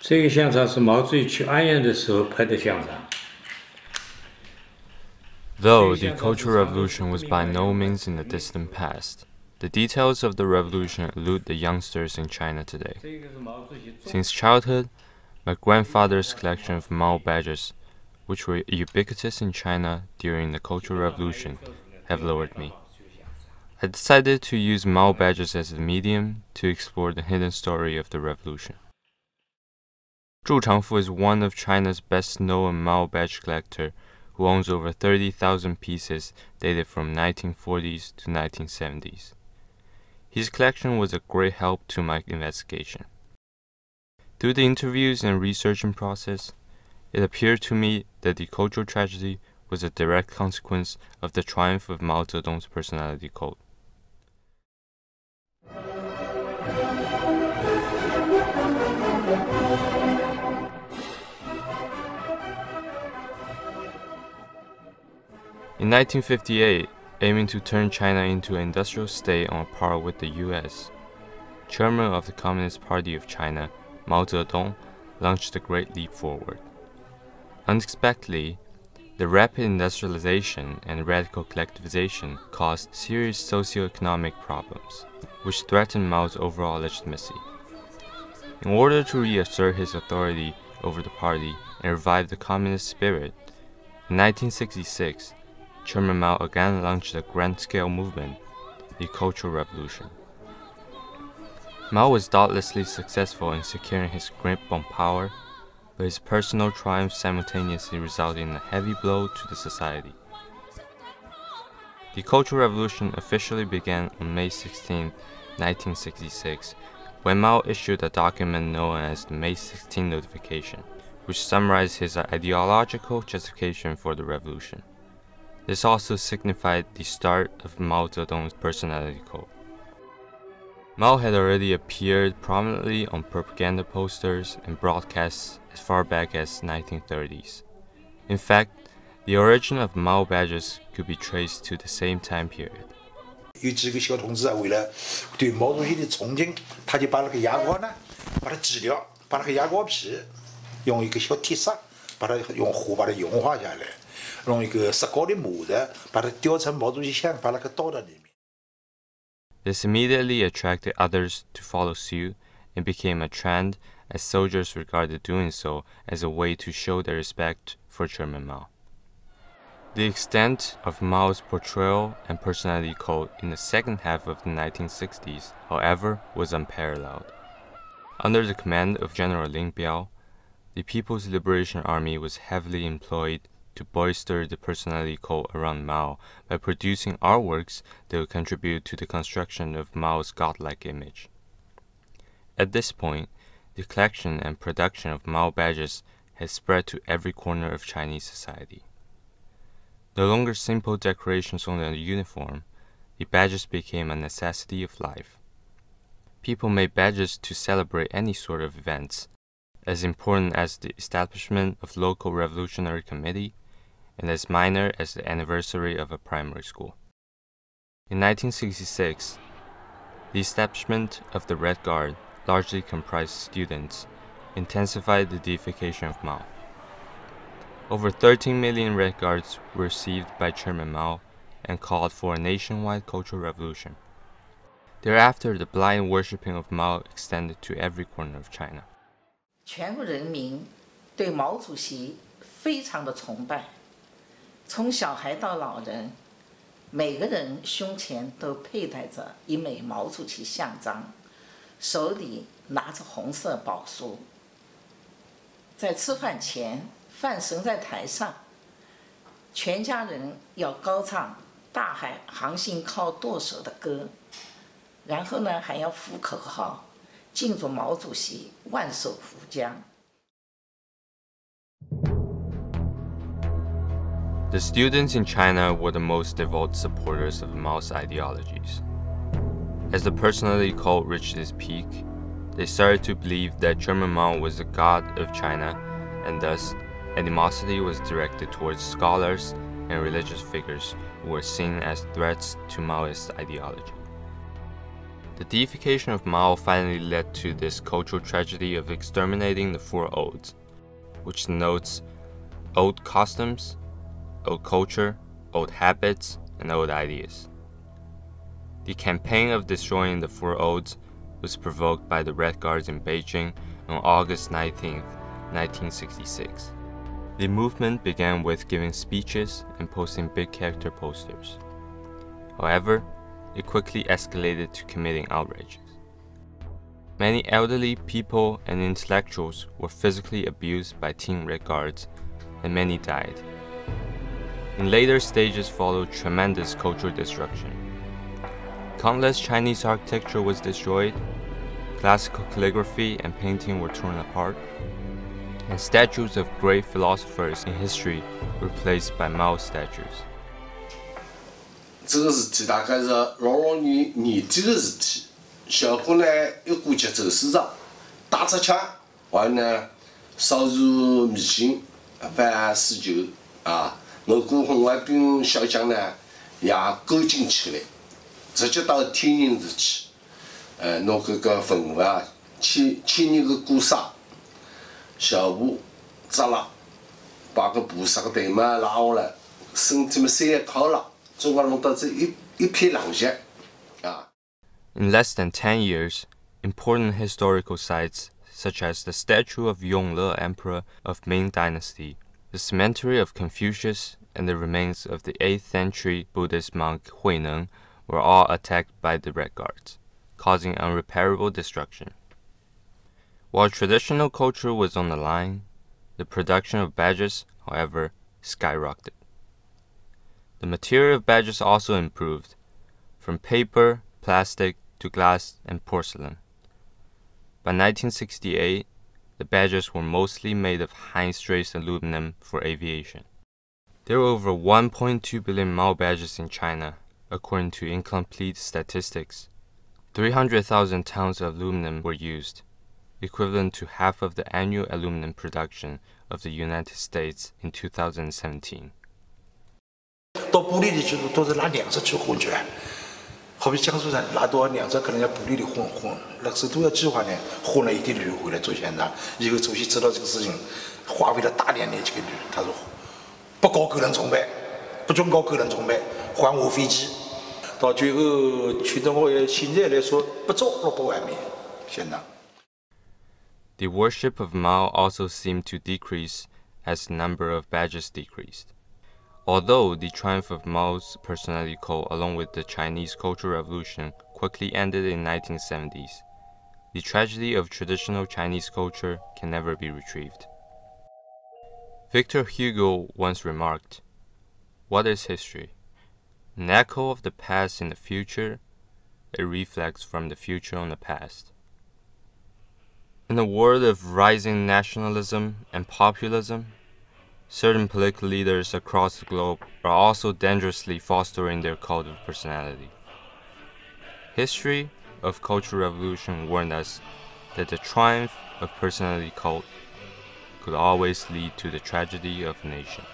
这个香肠是毛主席去安阳的时候拍的香肠。Though the Cultural Revolution was by no means in the distant past, the details of the revolution elude the youngsters in China today. Since childhood, my grandfather's collection of Mao badges, which were ubiquitous in China during the Cultural Revolution, have lured me. I decided to use Mao badges as a medium to explore the hidden story of the revolution. Zhu Changfu is one of China's best-known Mao badge collector who owns over 30,000 pieces dated from 1940s to 1970s. His collection was a great help to my investigation. Through the interviews and researching process, it appeared to me that the cultural tragedy was a direct consequence of the triumph of Mao Zedong's personality cult. In 1958, aiming to turn China into an industrial state on par with the US, chairman of the Communist Party of China, Mao Zedong, launched a great leap forward. Unexpectedly, the rapid industrialization and radical collectivization caused serious socio-economic problems, which threatened Mao's overall legitimacy. In order to reassert his authority over the party and revive the communist spirit, in 1966, Chairman Mao again launched a grand-scale movement, the Cultural Revolution. Mao was doubtlessly successful in securing his grip on power, but his personal triumph simultaneously resulted in a heavy blow to the society. The Cultural Revolution officially began on May 16, 1966, when Mao issued a document known as the May 16 Notification, which summarized his ideological justification for the revolution. This also signified the start of Mao Zedong's personality cult. Mao had already appeared prominently on propaganda posters and broadcasts as far back as 1930s. In fact, the origin of Mao badges could be traced to the same time period. 有几个小同志啊，为了对毛主席的崇敬，他就把那个牙膏呢，把它挤掉，把那个牙膏皮用一个小铁砂，把它用火把它融化下来，用一个石膏的模子把它雕成毛主席像，把那个倒到里面。 This immediately attracted others to follow suit and became a trend as soldiers regarded doing so as a way to show their respect for Chairman Mao. The extent of Mao's portrayal and personality cult in the second half of the 1960s, however, was unparalleled. Under the command of General Ling Biao, the People's Liberation Army was heavily employed to bolster the personality cult around Mao by producing artworks that would contribute to the construction of Mao's godlike image. At this point, the collection and production of Mao badges had spread to every corner of Chinese society. No longer simple decorations on the uniform, the badges became a necessity of life. People made badges to celebrate any sort of events, as important as the establishment of local revolutionary committee, and as minor as the anniversary of a primary school. In 1966, the establishment of the Red Guard, largely comprised students, intensified the deification of Mao. Over 13 million Red Guards were received by Chairman Mao and called for a nationwide cultural revolution. Thereafter, the blind worshipping of Mao extended to every corner of China. 全国人民对毛主席非常的崇拜，从小孩到老人，每个人胸前都佩戴着一枚毛主席像章，手里拿着红色宝书。在吃饭前，饭神在台上，全家人要高唱《大海航行靠舵手》的歌，然后呢还要呼口号，敬祝毛主席万寿福江。 The students in China were the most devout supporters of Mao's ideologies. As the personality cult reached its peak, they started to believe that Chairman Mao was the god of China, and thus animosity was directed towards scholars and religious figures who were seen as threats to Maoist ideology. The deification of Mao finally led to this cultural tragedy of exterminating the four odes, which denotes old customs, old culture, old habits, and old ideas. The campaign of destroying the four odes was provoked by the Red Guards in Beijing on August 19, 1966. The movement began with giving speeches and posting big character posters. However, it quickly escalated to committing outrages. Many elderly people and intellectuals were physically abused by Team Red Guards, and many died. In later stages followed tremendous cultural destruction. Countless Chinese architecture was destroyed, classical calligraphy and painting were torn apart, and statues of great philosophers in history were replaced by Mao statues. 这个事体大概是2020年底的事体。小伙呢一过节走市场，打出枪，完呢烧入迷信，办施酒啊。我股红卫兵小将呢也勾进起来，直接到天宁市去，拿搿个坟墓啊，千年个古刹，小步扎了，把个菩萨个头嘛拉下来，身体嘛塞一靠了。 In less than 10 years, important historical sites such as the statue of Yongle Emperor of Ming Dynasty, the cemetery of Confucius, and the remains of the 8th century Buddhist monk Huineng were all attacked by the Red Guards, causing irreparable destruction. While traditional culture was on the line, the production of badges, however, skyrocketed. The material of badges also improved, from paper, plastic, to glass and porcelain. By 1968, the badges were mostly made of high-strength aluminum for aviation. There were over 1.2 billion Mao badges in China, according to incomplete statistics. 300,000 tons of aluminum were used, equivalent to half of the annual aluminum production of the United States in 2017. 到玻璃里去都是拿两只去混去，好比江苏人拿多少两只，可能在玻璃里混，那时候都要计划呢，混了一点铝回来做现场。以后主席知道这个事情，花费了大量年纪的铝，他说不搞个人崇拜，不准搞个人崇拜，还我飞机。到最后，群众会现在来说不做了不完美，现场。 The worship of Mao also seemed to decrease as the number of badges decreased. Although the triumph of Mao's personality cult along with the Chinese Cultural Revolution quickly ended in the 1970s, the tragedy of traditional Chinese culture can never be retrieved. Victor Hugo once remarked, "What is history? An echo of the past in the future, a reflex from the future on the past." In a world of rising nationalism and populism, certain political leaders across the globe are also dangerously fostering their cult of personality. History of Cultural Revolution warned us that the triumph of personality cult could always lead to the tragedy of a nation.